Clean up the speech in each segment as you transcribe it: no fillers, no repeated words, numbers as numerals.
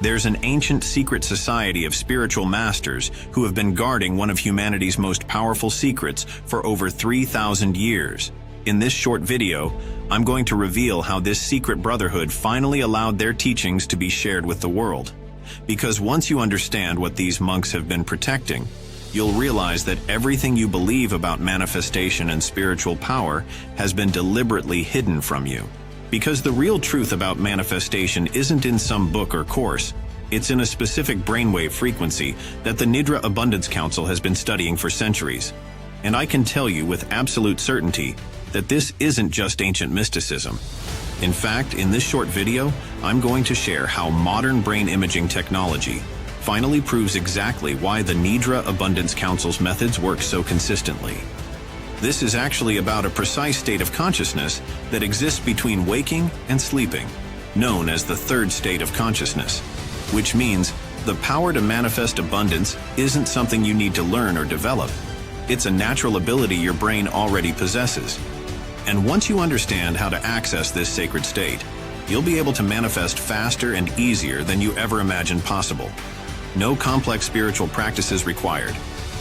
There's an ancient secret society of spiritual masters who have been guarding one of humanity's most powerful secrets for over 3,000 years. In this short video, I'm going to reveal how this secret brotherhood finally allowed their teachings to be shared with the world. Because once you understand what these monks have been protecting, you'll realize that everything you believe about manifestation and spiritual power has been deliberately hidden from you. Because the real truth about manifestation isn't in some book or course, it's in a specific brainwave frequency that the Nidra Abundance Council has been studying for centuries. And I can tell you with absolute certainty that this isn't just ancient mysticism. In fact, in this short video, I'm going to share how modern brain imaging technology finally proves exactly why the Nidra Abundance Council's methods work so consistently. This is actually about a precise state of consciousness that exists between waking and sleeping, known as the third state of consciousness, which means the power to manifest abundance isn't something you need to learn or develop. It's a natural ability your brain already possesses. And once you understand how to access this sacred state, you'll be able to manifest faster and easier than you ever imagined possible. No complex spiritual practices required.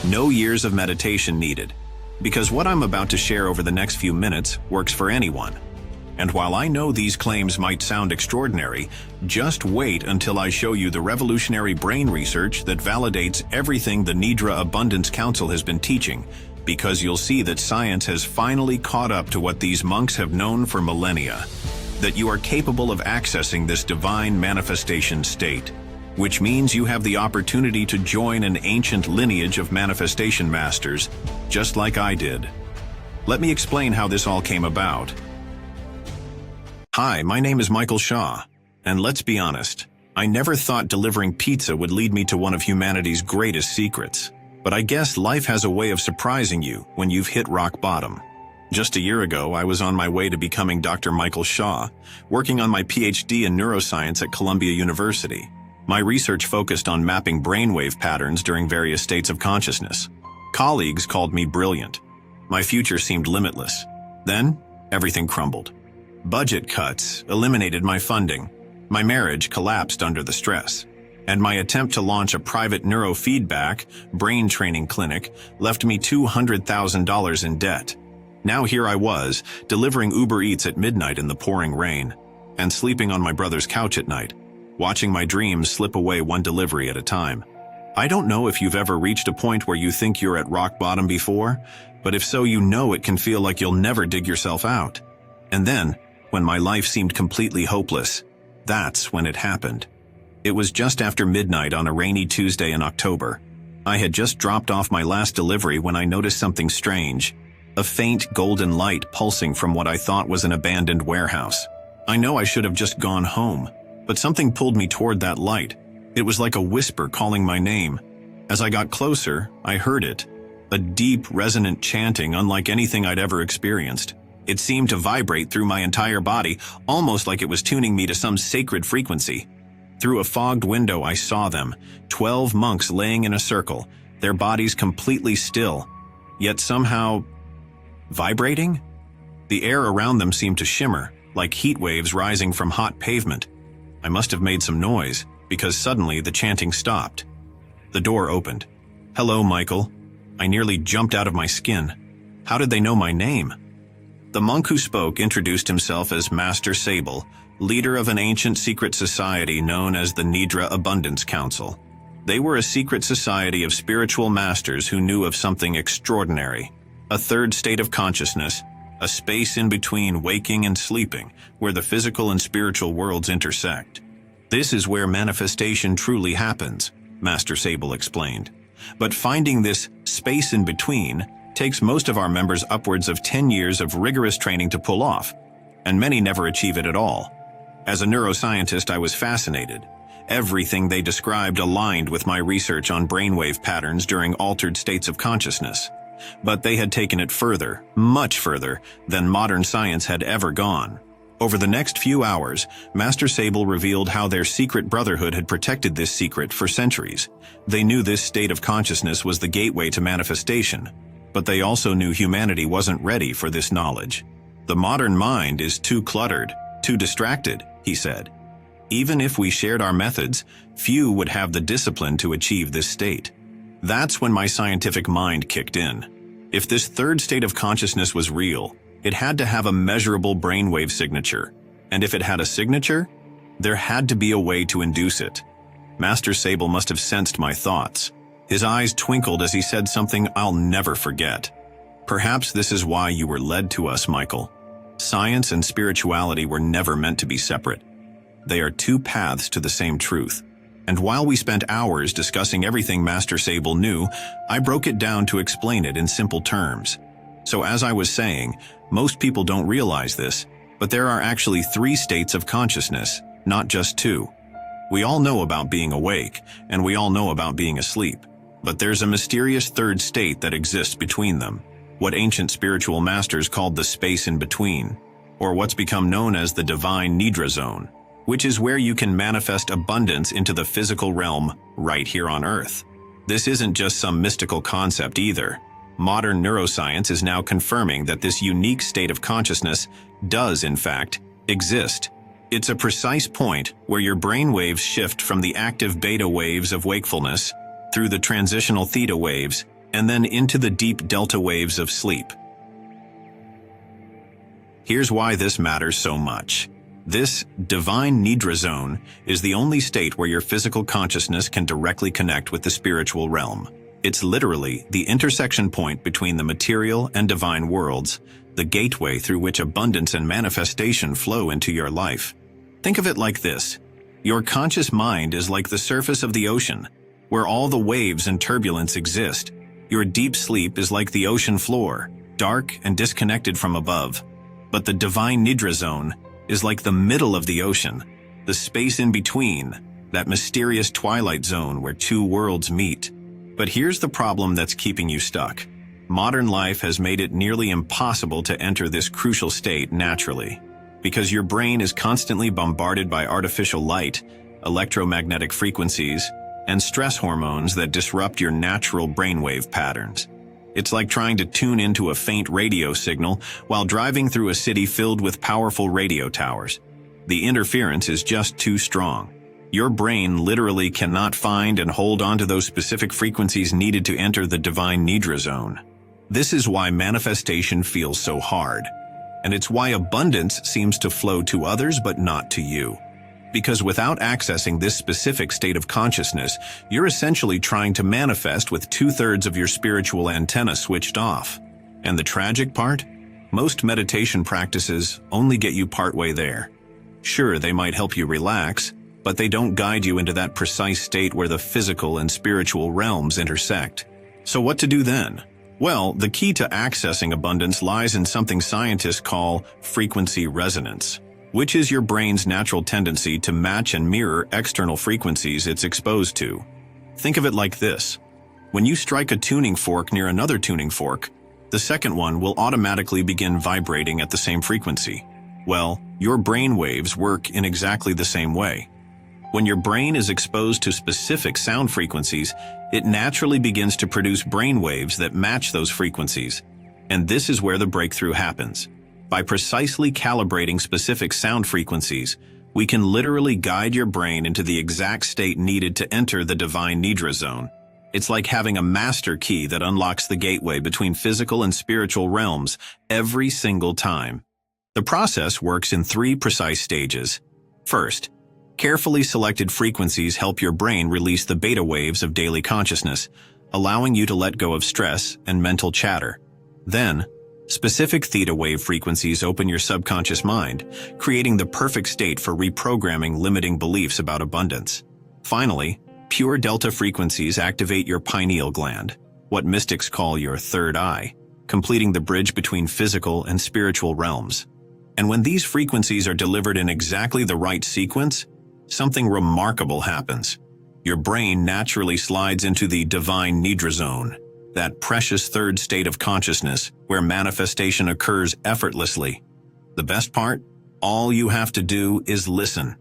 No years of meditation needed. Because what I'm about to share over the next few minutes works for anyone. And while I know these claims might sound extraordinary, just wait until I show you the revolutionary brain research that validates everything the Nidra Abundance Council has been teaching, because you'll see that science has finally caught up to what these monks have known for millennia, that you are capable of accessing this divine manifestation state, which means you have the opportunity to join an ancient lineage of manifestation masters, just like I did. Let me explain how this all came about. Hi, my name is Michael Shaw, and let's be honest, I never thought delivering pizza would lead me to one of humanity's greatest secrets. But I guess life has a way of surprising you when you've hit rock bottom. Just a year ago, I was on my way to becoming Dr. Michael Shaw, working on my PhD in neuroscience at Columbia University. My research focused on mapping brainwave patterns during various states of consciousness. Colleagues called me brilliant. My future seemed limitless. Then, everything crumbled. Budget cuts eliminated my funding. My marriage collapsed under the stress. And my attempt to launch a private neurofeedback, brain training clinic left me $200,000 in debt. Now here I was, delivering Uber Eats at midnight in the pouring rain, and sleeping on my brother's couch at night, watching my dreams slip away one delivery at a time. I don't know if you've ever reached a point where you think you're at rock bottom before, but if so, you know it can feel like you'll never dig yourself out. And then, when my life seemed completely hopeless, that's when it happened. It was just after midnight on a rainy Tuesday in October. I had just dropped off my last delivery when I noticed something strange, a faint golden light pulsing from what I thought was an abandoned warehouse. I know I should have just gone home, but something pulled me toward that light. It was like a whisper calling my name. As I got closer, I heard it, a deep, resonant chanting unlike anything I'd ever experienced. It seemed to vibrate through my entire body, almost like it was tuning me to some sacred frequency. Through a fogged window, I saw them, 12 monks laying in a circle, their bodies completely still, yet somehow vibrating? The air around them seemed to shimmer, like heat waves rising from hot pavement. I must have made some noise, because suddenly the chanting stopped. The door opened. "Hello, Michael." I nearly jumped out of my skin. How did they know my name? The monk who spoke introduced himself as Master Sable, leader of an ancient secret society known as the Nidra Abundance Council. They were a secret society of spiritual masters who knew of something extraordinary, a third state of consciousness, a space in between waking and sleeping, where the physical and spiritual worlds intersect. This is where manifestation truly happens, Master Sable explained. But finding this space in between takes most of our members upwards of 10 years of rigorous training to pull off, and many never achieve it at all. As a neuroscientist, I was fascinated. Everything they described aligned with my research on brainwave patterns during altered states of consciousness. But they had taken it further, much further, than modern science had ever gone. Over the next few hours, Master Sable revealed how their secret brotherhood had protected this secret for centuries. They knew this state of consciousness was the gateway to manifestation, but they also knew humanity wasn't ready for this knowledge. The modern mind is too cluttered, too distracted, he said. Even if we shared our methods, few would have the discipline to achieve this state. That's when my scientific mind kicked in. If this third state of consciousness was real, it had to have a measurable brainwave signature. And if it had a signature, there had to be a way to induce it. Master Sable must have sensed my thoughts. His eyes twinkled as he said something I'll never forget. Perhaps this is why you were led to us, Michael. Science and spirituality were never meant to be separate. They are two paths to the same truth. And while we spent hours discussing everything Master Sable knew, I broke it down to explain it in simple terms. So as I was saying, most people don't realize this, but there are actually 3 states of consciousness, not just 2. We all know about being awake, and we all know about being asleep. But there's a mysterious third state that exists between them, what ancient spiritual masters called the space in between, or what's become known as the divine Nidra Zone, which is where you can manifest abundance into the physical realm right here on Earth. This isn't just some mystical concept either. Modern neuroscience is now confirming that this unique state of consciousness does, in fact, exist. It's a precise point where your brain waves shift from the active beta waves of wakefulness through the transitional theta waves and then into the deep delta waves of sleep. Here's why this matters so much. This divine Nidra Zone is the only state where your physical consciousness can directly connect with the spiritual realm. It's literally the intersection point between the material and divine worlds, the gateway through which abundance and manifestation flow into your life. Think of it like this. Your conscious mind is like the surface of the ocean, where all the waves and turbulence exist. Your deep sleep is like the ocean floor, dark and disconnected from above. But the divine Nidra Zone is like the middle of the ocean, the space in between, that mysterious twilight zone where 2 worlds meet. But here's the problem that's keeping you stuck. Modern life has made it nearly impossible to enter this crucial state naturally, because your brain is constantly bombarded by artificial light, electromagnetic frequencies, and stress hormones that disrupt your natural brainwave patterns. It's like trying to tune into a faint radio signal while driving through a city filled with powerful radio towers. The interference is just too strong. Your brain literally cannot find and hold on to those specific frequencies needed to enter the divine Nidra Zone. This is why manifestation feels so hard. And it's why abundance seems to flow to others but not to you. Because without accessing this specific state of consciousness, you're essentially trying to manifest with 2/3 of your spiritual antenna switched off. And the tragic part? Most meditation practices only get you partway there. Sure, they might help you relax, but they don't guide you into that precise state where the physical and spiritual realms intersect. So what to do then? Well, the key to accessing abundance lies in something scientists call frequency resonance, which is your brain's natural tendency to match and mirror external frequencies it's exposed to. Think of it like this. When you strike a tuning fork near another tuning fork, the second one will automatically begin vibrating at the same frequency. Well, your brain waves work in exactly the same way. When your brain is exposed to specific sound frequencies, it naturally begins to produce brain waves that match those frequencies. And this is where the breakthrough happens. By precisely calibrating specific sound frequencies, we can literally guide your brain into the exact state needed to enter the divine Nidra Zone. It's like having a master key that unlocks the gateway between physical and spiritual realms every single time. The process works in 3 precise stages. First, carefully selected frequencies help your brain release the beta waves of daily consciousness, allowing you to let go of stress and mental chatter. Then, specific theta wave frequencies open your subconscious mind, creating the perfect state for reprogramming limiting beliefs about abundance. Finally, pure delta frequencies activate your pineal gland, what mystics call your third eye, completing the bridge between physical and spiritual realms. And when these frequencies are delivered in exactly the right sequence, something remarkable happens. Your brain naturally slides into the divine Nidra Zone, that precious third state of consciousness where manifestation occurs effortlessly. The best part? All you have to do is listen.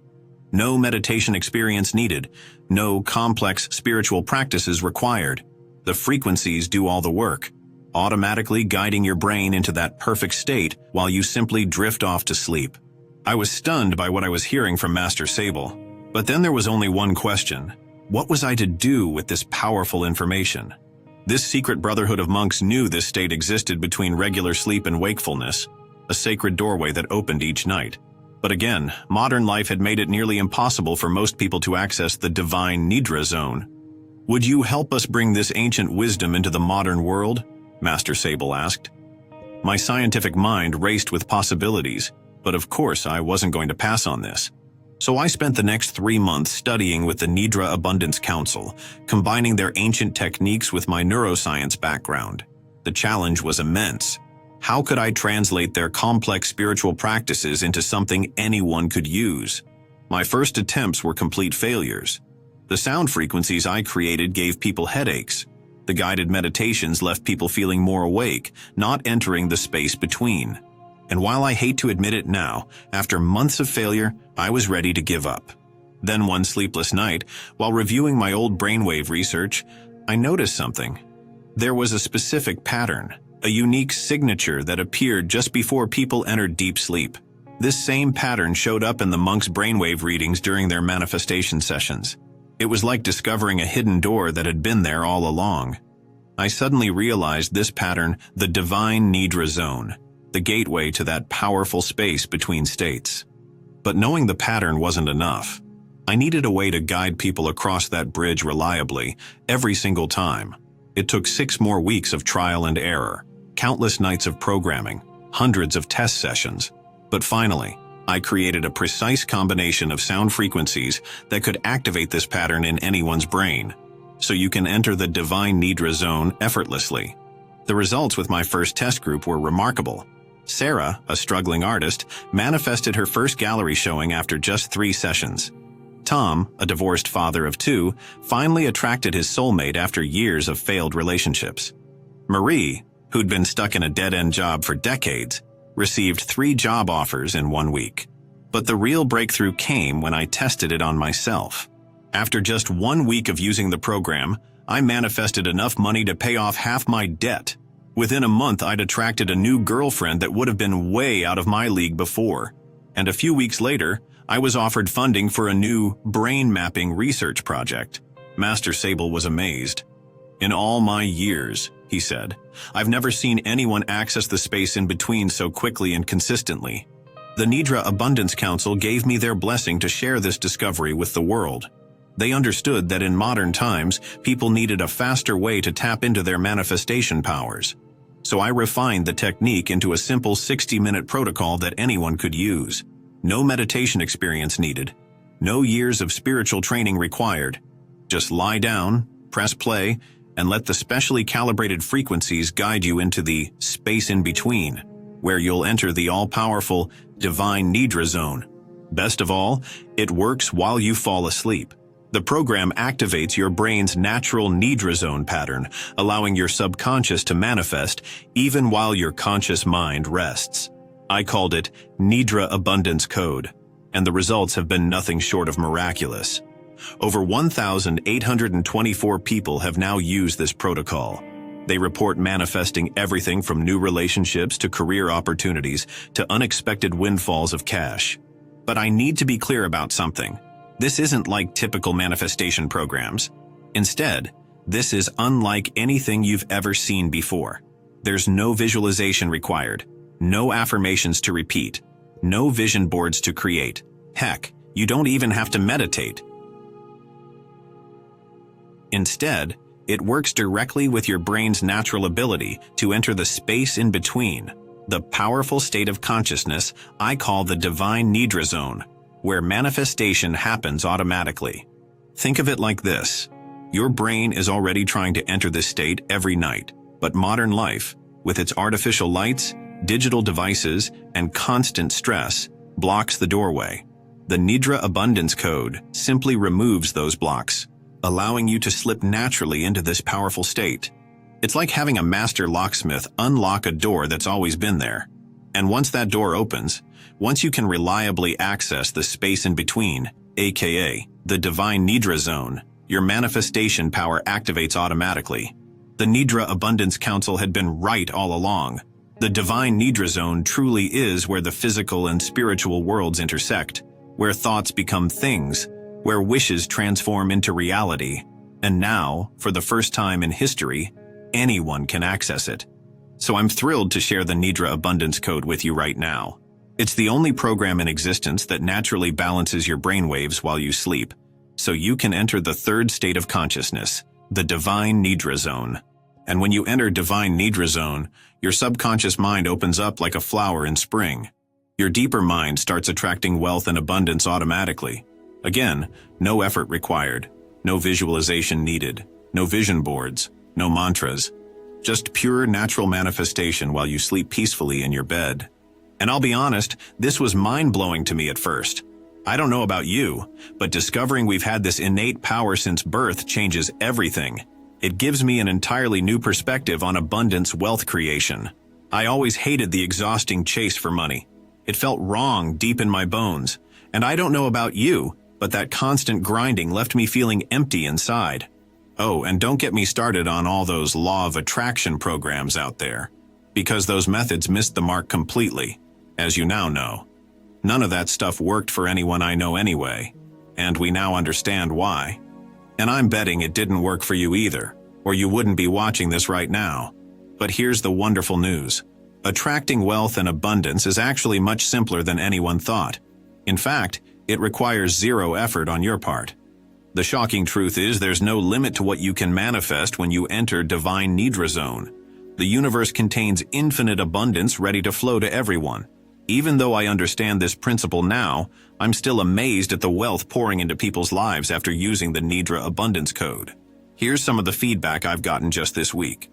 No meditation experience needed, no complex spiritual practices required. The frequencies do all the work, automatically guiding your brain into that perfect state while you simply drift off to sleep. I was stunned by what I was hearing from Master Sable, but then there was only one question. What was I to do with this powerful information? This secret brotherhood of monks knew this state existed between regular sleep and wakefulness, a sacred doorway that opened each night. But again, modern life had made it nearly impossible for most people to access the divine Nidra Zone. Would you help us bring this ancient wisdom into the modern world? Master Sable asked. My scientific mind raced with possibilities, but of course I wasn't going to pass on this. So I spent the next 3 months studying with the Nidra Abundance Council, combining their ancient techniques with my neuroscience background. The challenge was immense. How could I translate their complex spiritual practices into something anyone could use? My first attempts were complete failures. The sound frequencies I created gave people headaches. The guided meditations left people feeling more awake, not entering the space between. And while I hate to admit it now, after months of failure, I was ready to give up. Then one sleepless night, while reviewing my old brainwave research, I noticed something. There was a specific pattern, a unique signature that appeared just before people entered deep sleep. This same pattern showed up in the monks' brainwave readings during their manifestation sessions. It was like discovering a hidden door that had been there all along. I suddenly realized this pattern, the divine Nidra Zone, the gateway to that powerful space between states. But knowing the pattern wasn't enough. I needed a way to guide people across that bridge reliably, every single time. It took 6 more weeks of trial and error, countless nights of programming, hundreds of test sessions. But finally, I created a precise combination of sound frequencies that could activate this pattern in anyone's brain, so you can enter the divine Nidra Zone effortlessly. The results with my first test group were remarkable. Sarah, a struggling artist, manifested her first gallery showing after just 3 sessions. Tom, a divorced father of 2, finally attracted his soulmate after years of failed relationships. Marie, who'd been stuck in a dead-end job for decades, received 3 job offers in 1 week. But the real breakthrough came when I tested it on myself. After just 1 week of using the program, I manifested enough money to pay off half my debt. Within a month, I'd attracted a new girlfriend that would have been way out of my league before. And a few weeks later, I was offered funding for a new brain mapping research project. Master Sable was amazed. In all my years, he said, I've never seen anyone access the space in between so quickly and consistently. The Nidra Abundance Council gave me their blessing to share this discovery with the world. They understood that in modern times, people needed a faster way to tap into their manifestation powers. So I refined the technique into a simple 60-minute protocol that anyone could use. No meditation experience needed. No years of spiritual training required. Just lie down, press play, and let the specially calibrated frequencies guide you into the space in between, where you'll enter the all-powerful divine Nidra Zone. Best of all, it works while you fall asleep. The program activates your brain's natural Nidra Zone pattern, allowing your subconscious to manifest even while your conscious mind rests. I called it Nidra Abundance Code, and the results have been nothing short of miraculous. Over 1,824 people have now used this protocol. They report manifesting everything from new relationships to career opportunities to unexpected windfalls of cash. But I need to be clear about something. This isn't like typical manifestation programs. Instead, this is unlike anything you've ever seen before. There's no visualization required, no affirmations to repeat, no vision boards to create. Heck, you don't even have to meditate. Instead, it works directly with your brain's natural ability to enter the space in between, the powerful state of consciousness I call the divine Nidra Zone, where manifestation happens automatically. Think of it like this. Your brain is already trying to enter this state every night, but modern life, with its artificial lights, digital devices, and constant stress, blocks the doorway. The Nidra Abundance Code simply removes those blocks, allowing you to slip naturally into this powerful state. It's like having a master locksmith unlock a door that's always been there. And once that door opens, once you can reliably access the space in between, aka the divine Nidra Zone, your manifestation power activates automatically. The Nidra Abundance Council had been right all along. The divine Nidra Zone truly is where the physical and spiritual worlds intersect, where thoughts become things, where wishes transform into reality. And now, for the first time in history, anyone can access it. So I'm thrilled to share the Nidra Abundance Code with you right now. It's the only program in existence that naturally balances your brainwaves while you sleep, so you can enter the third state of consciousness, the divine Nidra Zone. And when you enter divine Nidra Zone, your subconscious mind opens up like a flower in spring. Your deeper mind starts attracting wealth and abundance automatically. Again, no effort required, no visualization needed, no vision boards, no mantras, just pure natural manifestation while you sleep peacefully in your bed. And I'll be honest, this was mind-blowing to me at first. I don't know about you, but discovering we've had this innate power since birth changes everything. It gives me an entirely new perspective on abundance wealth creation. I always hated the exhausting chase for money. It felt wrong deep in my bones. And I don't know about you, but that constant grinding left me feeling empty inside. Oh, and don't get me started on all those law of attraction programs out there, because those methods missed the mark completely, as you now know. None of that stuff worked for anyone I know anyway, and we now understand why. And I'm betting it didn't work for you either, or you wouldn't be watching this right now. But here's the wonderful news. Attracting wealth and abundance is actually much simpler than anyone thought. In fact, it requires zero effort on your part. The shocking truth is there's no limit to what you can manifest when you enter divine Nidra Zone. The universe contains infinite abundance ready to flow to everyone. Even though I understand this principle now, I'm still amazed at the wealth pouring into people's lives after using the Nidra Abundance Code. Here's some of the feedback I've gotten just this week.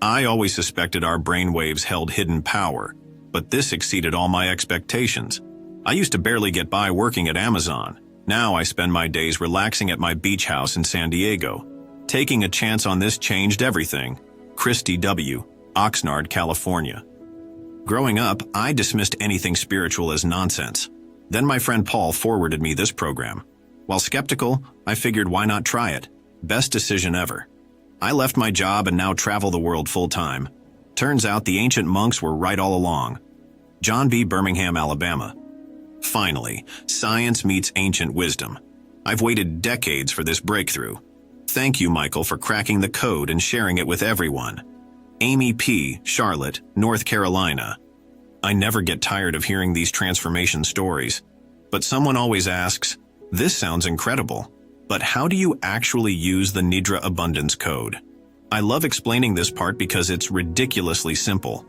I always suspected our brainwaves held hidden power, but this exceeded all my expectations. I used to barely get by working at Amazon. Now I spend my days relaxing at my beach house in San Diego. Taking a chance on this changed everything. Christy W., Oxnard, California. Growing up, I dismissed anything spiritual as nonsense. Then my friend Paul forwarded me this program. While skeptical, I figured why not try it? Best decision ever. I left my job and now travel the world full-time. Turns out the ancient monks were right all along. John B., Birmingham, Alabama. Finally, science meets ancient wisdom. I've waited decades for this breakthrough. Thank you, Michael, for cracking the code and sharing it with everyone. Amy P., Charlotte, North Carolina. I never get tired of hearing these transformation stories. But someone always asks, this sounds incredible, but how do you actually use the Nidra Abundance Code? I love explaining this part because it's ridiculously simple.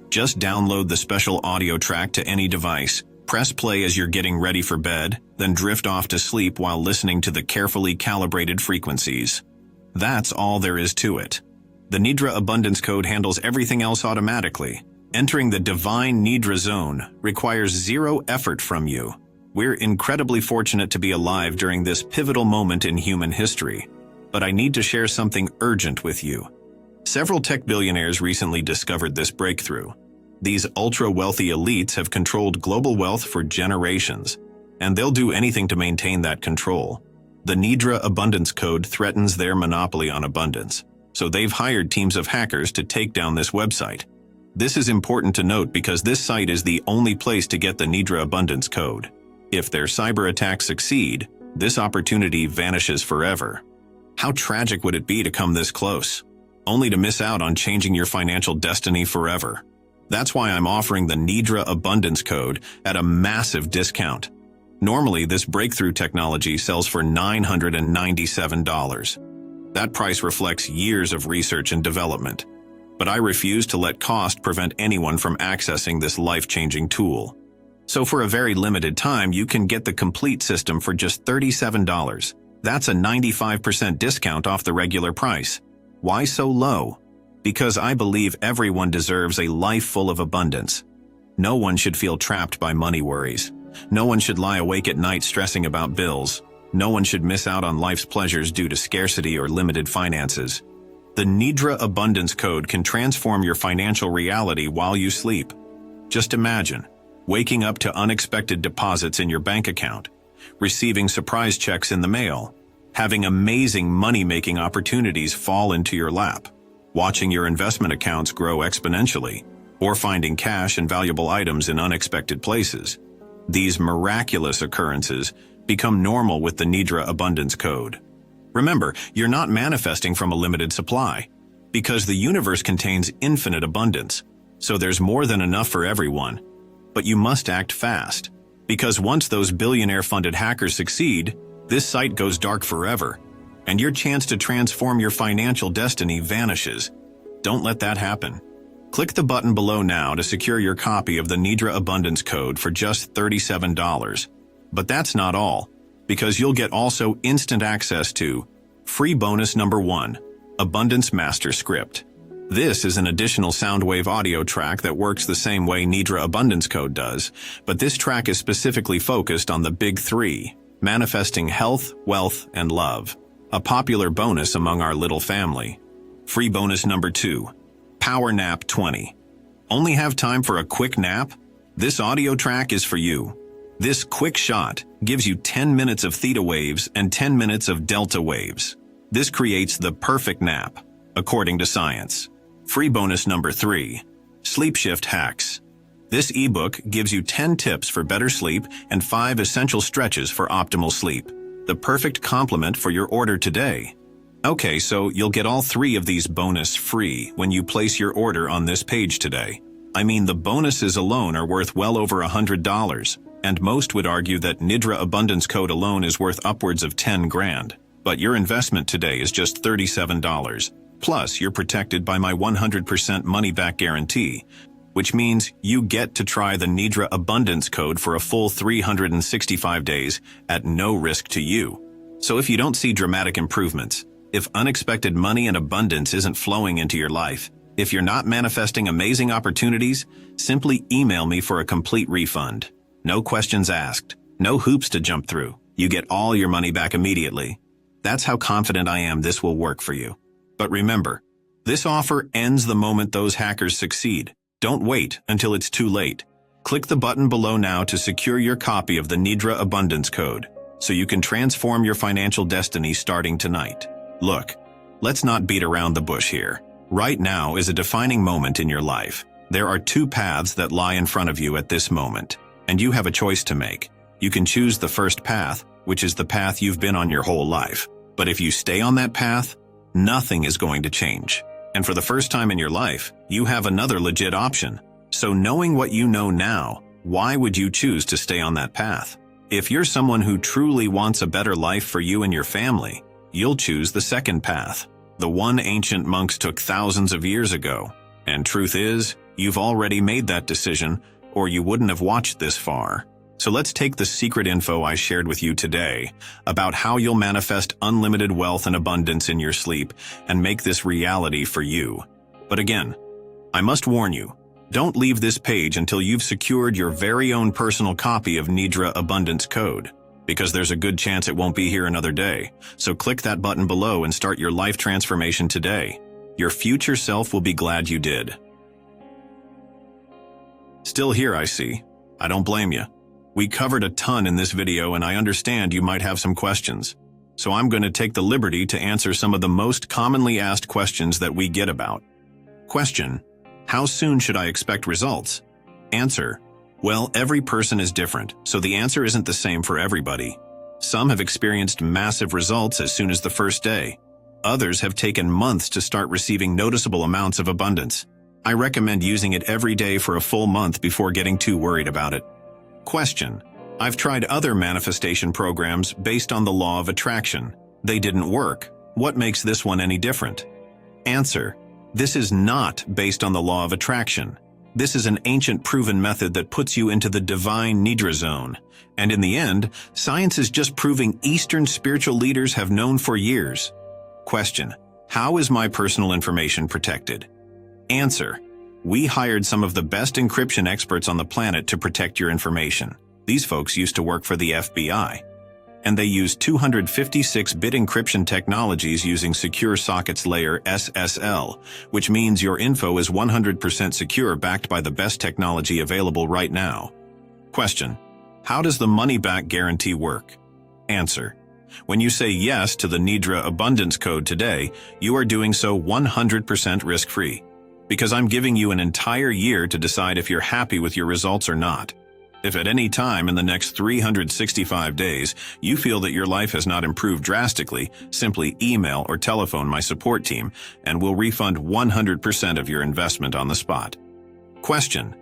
Just download the special audio track to any device, press play as you're getting ready for bed, then drift off to sleep while listening to the carefully calibrated frequencies. That's all there is to it. The Nidra Abundance Code handles everything else automatically. Entering the divine Nidra Zone requires zero effort from you. We're incredibly fortunate to be alive during this pivotal moment in human history. But I need to share something urgent with you. Several tech billionaires recently discovered this breakthrough. These ultra-wealthy elites have controlled global wealth for generations, and they'll do anything to maintain that control. The Nidra Abundance Code threatens their monopoly on abundance, so they've hired teams of hackers to take down this website. This is important to note because this site is the only place to get the Nidra Abundance Code. If their cyber attacks succeed, this opportunity vanishes forever. How tragic would it be to come this close, only to miss out on changing your financial destiny forever? That's why I'm offering the Nidra Abundance Code at a massive discount. Normally, this breakthrough technology sells for $997. That price reflects years of research and development. But I refuse to let cost prevent anyone from accessing this life-changing tool. So for a very limited time, you can get the complete system for just $37. That's a 95% discount off the regular price. Why so low? Because I believe everyone deserves a life full of abundance. No one should feel trapped by money worries. No one should lie awake at night stressing about bills. No one should miss out on life's pleasures due to scarcity or limited finances. The Nidra Abundance Code can transform your financial reality while you sleep. Just imagine waking up to unexpected deposits in your bank account, receiving surprise checks in the mail, having amazing money-making opportunities fall into your lap, watching your investment accounts grow exponentially, or finding cash and valuable items in unexpected places. These miraculous occurrences become normal with the Nidra Abundance Code. Remember, you're not manifesting from a limited supply, because the universe contains infinite abundance, so there's more than enough for everyone. But you must act fast, because once those billionaire-funded hackers succeed, this site goes dark forever, and your chance to transform your financial destiny vanishes. Don't let that happen. Click the button below now to secure your copy of the Nidra Abundance Code for just $37. But that's not all, because you'll get also instant access to free bonus number 1, Abundance Master Script. This is an additional soundwave audio track that works the same way Nidra Abundance Code does, but this track is specifically focused on the big 3, manifesting health, wealth, and love, a popular bonus among our little family. Free bonus number 2, Power Nap 20. Only have time for a quick nap? This audio track is for you. This quick shot gives you 10 minutes of theta waves and 10 minutes of delta waves. This creates the perfect nap, according to science. Free bonus number 3, Sleep Shift Hacks. This ebook gives you 10 tips for better sleep and 5 essential stretches for optimal sleep, the perfect complement for your order today. Okay, so you'll get all 3 of these bonus free when you place your order on this page today. I mean, the bonuses alone are worth well over $100, and most would argue that Nidra Abundance Code alone is worth upwards of 10 grand. But your investment today is just $37. Plus, you're protected by my 100% money-back guarantee, which means you get to try the Nidra Abundance Code for a full 365 days at no risk to you. So if you don't see dramatic improvements, if unexpected money and abundance isn't flowing into your life, if you're not manifesting amazing opportunities, simply email me for a complete refund. No questions asked, no hoops to jump through. You get all your money back immediately. That's how confident I am this will work for you. But remember, this offer ends the moment those hackers succeed. Don't wait until it's too late. Click the button below now to secure your copy of the Nidra Abundance Code, so you can transform your financial destiny starting tonight. Look, let's not beat around the bush here. Right now is a defining moment in your life. There are 2 paths that lie in front of you at this moment, and you have a choice to make. You can choose the first path, which is the path you've been on your whole life. But if you stay on that path, nothing is going to change. And for the first time in your life, you have another legit option. So knowing what you know now, why would you choose to stay on that path? If you're someone who truly wants a better life for you and your family, you'll choose the second path, the one ancient monks took thousands of years ago. And truth is, you've already made that decision, or you wouldn't have watched this far. So let's take the secret info I shared with you today about how you'll manifest unlimited wealth and abundance in your sleep and make this reality for you. But again, I must warn you, don't leave this page until you've secured your very own personal copy of Nidra Abundance Code, because there's a good chance it won't be here another day. So click that button below and start your life transformation today. Your future self will be glad you did. Still here, I see. I don't blame you. We covered a ton in this video, and I understand you might have some questions. So I'm going to take the liberty to answer some of the most commonly asked questions that we get about. Question: how soon should I expect results? Answer: well, every person is different, so the answer isn't the same for everybody. Some have experienced massive results as soon as the first day. Others have taken months to start receiving noticeable amounts of abundance. I recommend using it every day for a full month before getting too worried about it. Question: I've tried other manifestation programs based on the law of attraction. They didn't work. What makes this one any different? Answer: this is not based on the law of attraction. This is an ancient proven method that puts you into the divine Nidra Zone. And in the end, science is just proving Eastern spiritual leaders have known for years. Question: how is my personal information protected? Answer: we hired some of the best encryption experts on the planet to protect your information. These folks used to work for the FBI. And they use 256-bit encryption technologies using Secure Sockets Layer SSL, which means your info is 100% secure, backed by the best technology available right now. Question: how does the money-back guarantee work? Answer: when you say yes to the Nidra Abundance Code today, you are doing so 100% risk-free. Because I'm giving you an entire year to decide if you're happy with your results or not. If at any time in the next 365 days you feel that your life has not improved drastically, simply email or telephone my support team and we'll refund 100% of your investment on the spot. Question: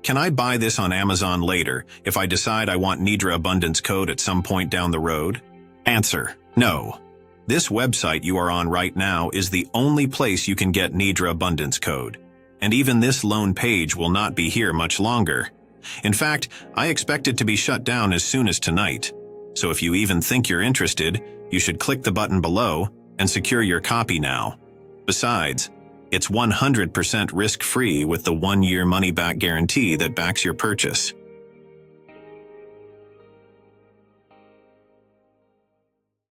can I buy this on Amazon later if I decide I want Nidra Abundance Code at some point down the road? Answer: no. This website you are on right now is the only place you can get Nidra Abundance Code. And even this lone page will not be here much longer. In fact, I expect it to be shut down as soon as tonight. So if you even think you're interested, you should click the button below and secure your copy now. Besides, it's 100% risk-free with the 1-year money-back guarantee that backs your purchase.